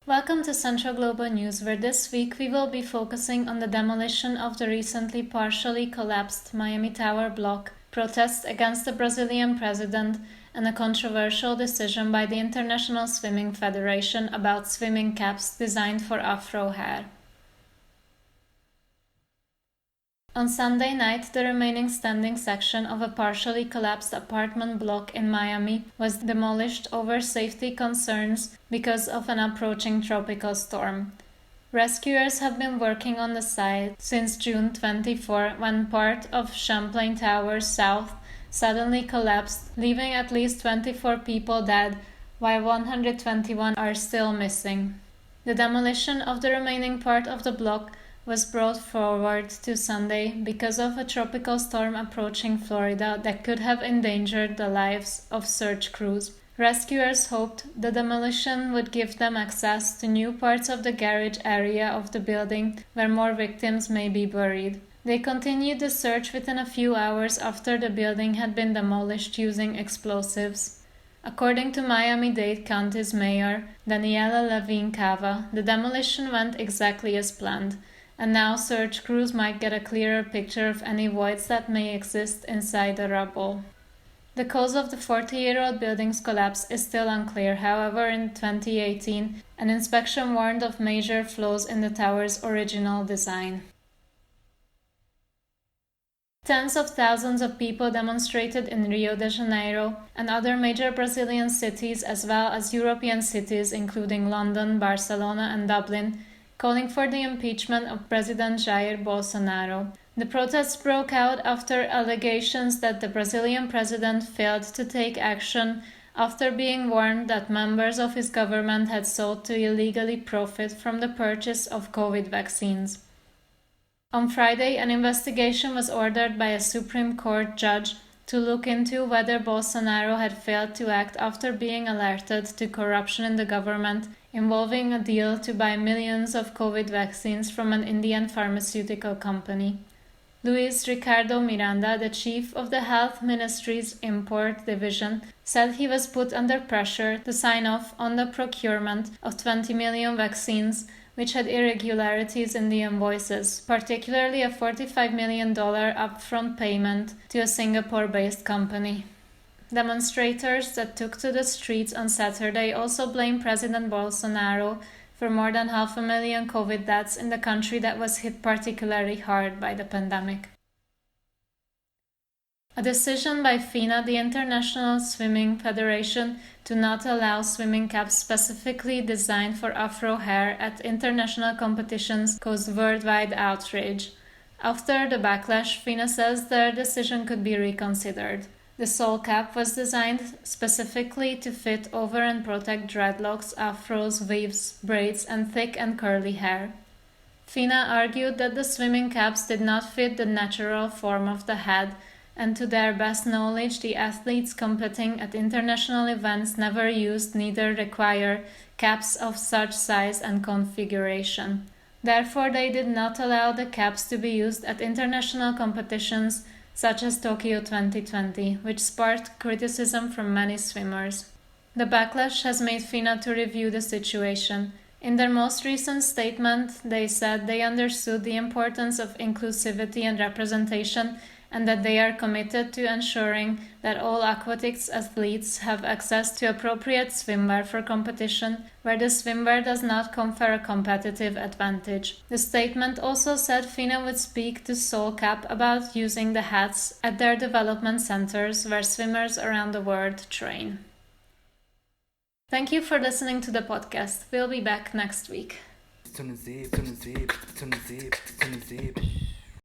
Welcome to Central Global News, where this week we will be focusing on the demolition of the recently partially collapsed Miami Tower block, protests against the Brazilian president, and a controversial decision by the International Swimming Federation about swimming caps designed for afro hair. On Sunday night, the remaining standing section of a partially collapsed apartment block in Miami was demolished over safety concerns because of an approaching tropical storm. Rescuers have been working on the site since June 24, when part of Champlain Towers South suddenly collapsed, leaving at least 24 people dead, while 121 are still missing. The demolition of the remaining part of the block was brought forward to Sunday because of a tropical storm approaching Florida that could have endangered the lives of search crews. Rescuers hoped the demolition would give them access to new parts of the garage area of the building where more victims may be buried. They continued the search within a few hours after the building had been demolished using explosives. According to Miami-Dade County's mayor, Daniela Levine Cava, the demolition went exactly as planned, and now search crews might get a clearer picture of any voids that may exist inside the rubble. The cause of the 40-year-old building's collapse is still unclear. However, in 2018, an inspection warned of major flaws in the tower's original design. Tens of thousands of people demonstrated in Rio de Janeiro and other major Brazilian cities, as well as European cities including London, Barcelona, and Dublin, calling for the impeachment of President Jair Bolsonaro. The protests broke out after allegations that the Brazilian president failed to take action after being warned that members of his government had sought to illegally profit from the purchase of COVID vaccines. On Friday, an investigation was ordered by a Supreme Court judge to look into whether Bolsonaro had failed to act after being alerted to corruption in the government involving a deal to buy millions of COVID vaccines from an Indian pharmaceutical company. Luis Ricardo Miranda, the chief of the Health Ministry's Import Division, said he was put under pressure to sign off on the procurement of 20 million vaccines, which had irregularities in the invoices, particularly a $45 million upfront payment to a Singapore-based company. Demonstrators that took to the streets on Saturday also blamed President Bolsonaro for more than 500,000 COVID deaths in the country that was hit particularly hard by the pandemic. A decision by FINA, the International Swimming Federation, to not allow swimming caps specifically designed for afro hair at international competitions caused worldwide outrage. After the backlash, FINA says their decision could be reconsidered. The sole cap was designed specifically to fit over and protect dreadlocks, afros, weaves, braids, and thick and curly hair. FINA argued that the swimming caps did not fit the natural form of the head, and to their best knowledge, the athletes competing at international events never used neither require caps of such size and configuration. Therefore, they did not allow the caps to be used at international competitions such as Tokyo 2020, which sparked criticism from many swimmers. The backlash has made FINA to review the situation. In their most recent statement, they said they understood the importance of inclusivity and representation and that they are committed to ensuring that all aquatics athletes have access to appropriate swimwear for competition where the swimwear does not confer a competitive advantage. The statement also said FINA would speak to Soul Cap about using the hats at their development centers where swimmers around the world train. Thank you for listening to the podcast. We'll be back next week.